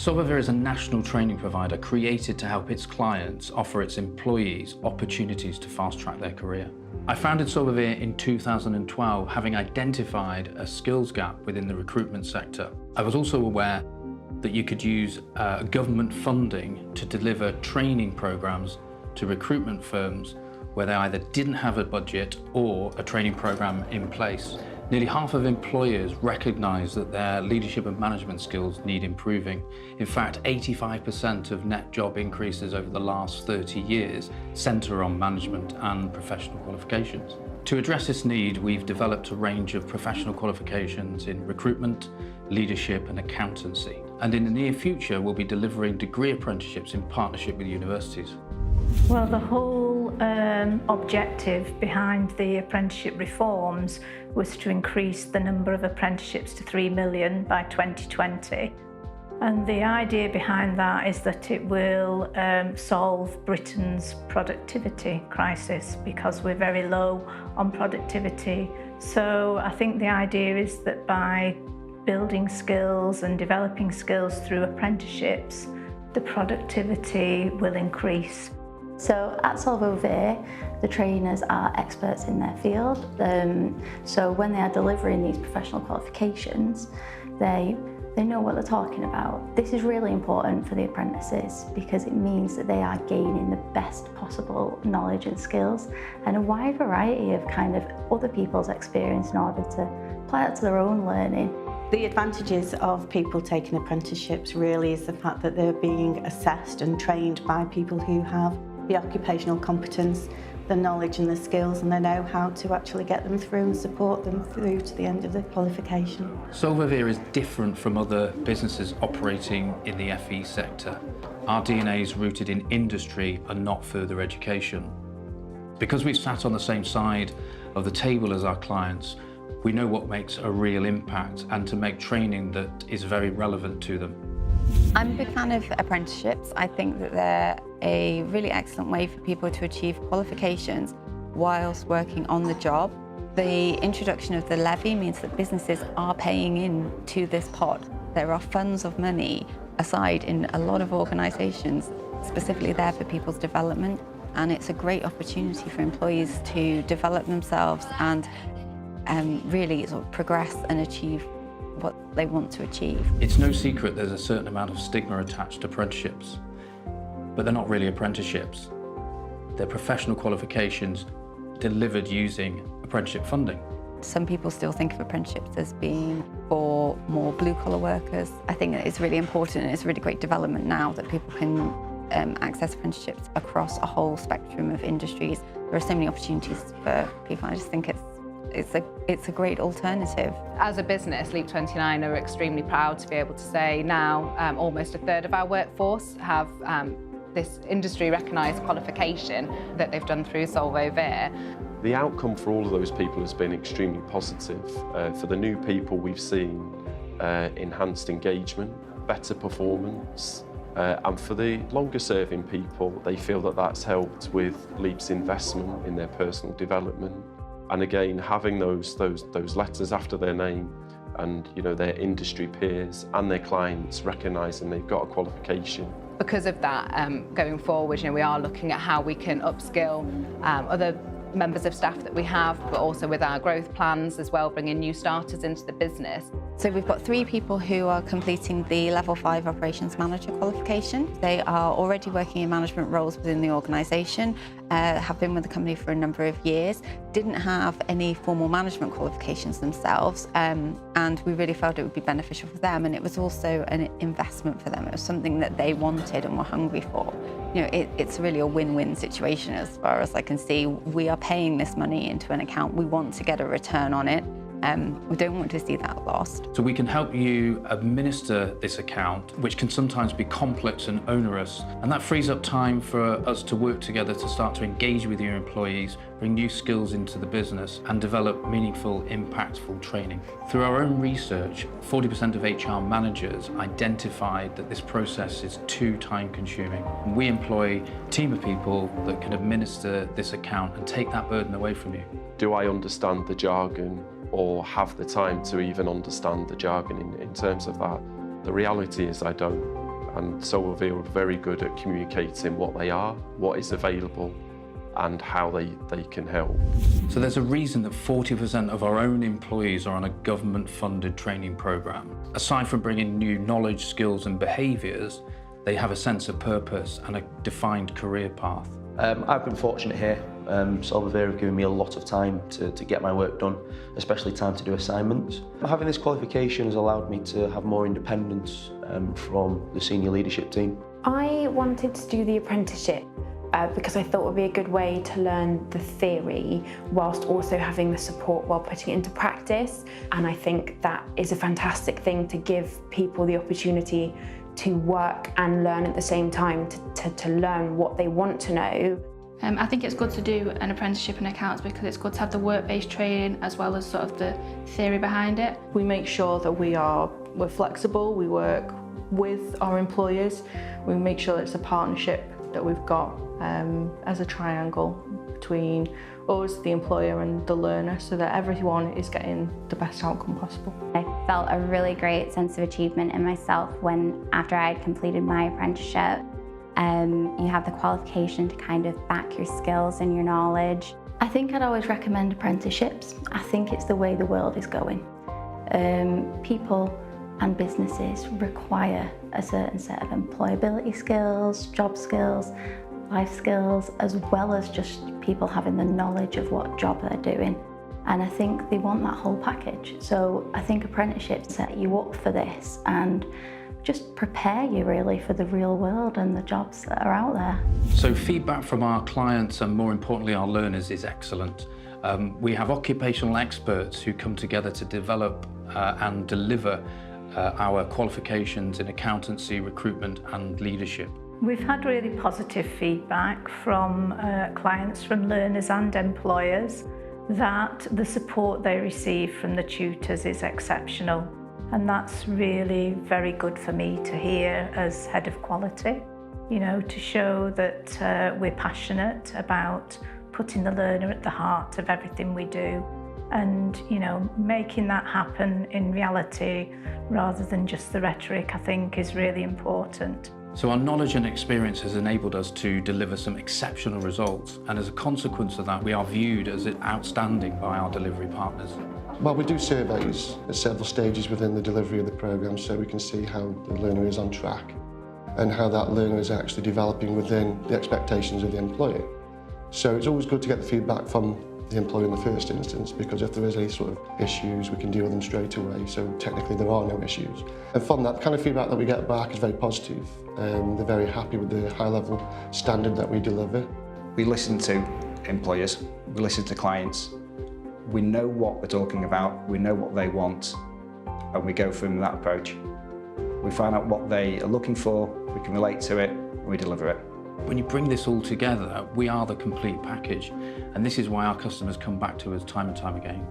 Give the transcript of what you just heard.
Solvo Vir is a national training provider created to help its clients offer its employees opportunities to fast-track their career. I founded Solvo Vir in 2012, having identified a skills gap within the recruitment sector. I was also aware that you could use government funding to deliver training programs to recruitment firms where they either didn't have a budget or a training program in place. Nearly half of employers recognise that their leadership and management skills need improving. In fact, 85% of net job increases over the last 30 years centre on management and professional qualifications. To address this need, we've developed a range of professional qualifications in recruitment, leadership and accountancy. And in the near future, we'll be delivering degree apprenticeships in partnership with universities. Well, the whole objective behind the apprenticeship reforms was to increase the number of apprenticeships to 3 million by 2020. And the idea behind that is that it will solve Britain's productivity crisis, because we're very low on productivity. So I think the idea is that by building skills and developing skills through apprenticeships, the productivity will increase. So at Solvo Vir, the trainers are experts in their field. So when they are delivering these professional qualifications, they know what they're talking about. This is really important for the apprentices because it means that they are gaining the best possible knowledge and skills and a wide variety of kind of other people's experience in order to apply that to their own learning. The advantages of people taking apprenticeships really is the fact that they're being assessed and trained by people who have the occupational competence, the knowledge and the skills, and they know how to actually get them through and support them through to the end of the qualification. Solvo Vir is different from other businesses operating in the FE sector. Our DNA is rooted in industry and not further education. Because we've sat on the same side of the table as our clients, we know what makes a real impact and to make training that is very relevant to them. I'm a big fan of apprenticeships. I think that they're a really excellent way for people to achieve qualifications whilst working on the job. The introduction of the levy means that businesses are paying in to this pot. There are funds of money aside in a lot of organisations, specifically there for people's development, and it's a great opportunity for employees to develop themselves and really sort of progress and achieve what they want to achieve. It's no secret there's a certain amount of stigma attached to apprenticeships, but they're not really apprenticeships. They're professional qualifications delivered using apprenticeship funding. Some people still think of apprenticeships as being for more blue-collar workers. I think that it's really important and it's a really great development now that people can access apprenticeships across a whole spectrum of industries. There are so many opportunities for people. I just think it's a great alternative. As a business, Leap 29 are extremely proud to be able to say now almost a third of our workforce have this industry recognised qualification that they've done through Solvo Vir. The outcome for all of those people has been extremely positive. For the new people, we've seen enhanced engagement, better performance, and for the longer serving people, they feel that that's helped with Leap's investment in their personal development. And again, having those letters after their name and their industry peers and their clients recognising they've got a qualification. Because of that, going forward, we are looking at how we can upskill other members of staff that we have, but also with our growth plans as well, bringing new starters into the business. So we've got 3 people who are completing the Level 5 Operations Manager qualification. They are already working in management roles within the organisation, have been with the company for a number of years, didn't have any formal management qualifications themselves, and we really felt it would be beneficial for them, and it was also an investment for them. It was something that they wanted and were hungry for. It's really a win-win situation as far as I can see. We are paying this money into an account. We want to get a return on it. We don't want to see that lost. So we can help you administer this account, which can sometimes be complex and onerous, and that frees up time for us to work together to start to engage with your employees, bring new skills into the business, and develop meaningful, impactful training. Through our own research, 40% of HR managers identified that this process is too time-consuming. We employ a team of people that can administer this account and take that burden away from you. Do I understand the jargon or have the time to even understand the jargon in terms of that? The reality is I don't. and Solvo Vir are very good at communicating what they are, what is available, and how they can help. So there's a reason that 40% of our own employees are on a government-funded training programme. Aside from bringing new knowledge, skills and behaviours, they have a sense of purpose and a defined career path. I've been fortunate here. Solvo Vir have given me a lot of time to get my work done, especially time to do assignments. Having this qualification has allowed me to have more independence from the senior leadership team. I wanted to do the apprenticeship because I thought it would be a good way to learn the theory whilst also having the support while putting it into practice. And I think that is a fantastic thing to give people the opportunity to work and learn at the same time, to learn what they want to know. I think it's good to do an apprenticeship in accounts because it's good to have the work-based training as well as sort of the theory behind it. We make sure that we're flexible, we work with our employers, we make sure it's a partnership that we've got as a triangle between us, the employer and the learner, so that everyone is getting the best outcome possible. I felt a really great sense of achievement in myself when, after I had completed my apprenticeship, you have the qualification to kind of back your skills and your knowledge. I think I'd always recommend apprenticeships. I think it's the way the world is going. People and businesses require a certain set of employability skills, job skills, life skills, as well as just people having the knowledge of what job they're doing. And I think they want that whole package. So I think apprenticeships set you up for this and just prepare you really for the real world and the jobs that are out there. So feedback from our clients and more importantly our learners is excellent. We have occupational experts who come together to develop and deliver our qualifications in accountancy, recruitment and leadership. We've had really positive feedback from clients, from learners and employers, that the support they receive from the tutors is exceptional. And that's really very good for me to hear as head of quality, you know, to show that we're passionate about putting the learner at the heart of everything we do and, you know, making that happen in reality rather than just the rhetoric, I think is really important. So our knowledge and experience has enabled us to deliver some exceptional results, and as a consequence of that we are viewed as outstanding by our delivery partners. Well, we do surveys at several stages within the delivery of the programme so we can see how the learner is on track and how that learner is actually developing within the expectations of the employer. So it's always good to get the feedback from the employer in the first instance, because if there is any sort of issues we can deal with them straight away, so technically there are no issues. And from that, the kind of feedback that we get back is very positive. They're very happy with the high level standard that we deliver. We listen to employers, we listen to clients, we know what we're talking about, we know what they want, and we go from that approach. We find out what they are looking for, we can relate to it, and we deliver it. When you bring this all together, we are the complete package, and this is why our customers come back to us time and time again.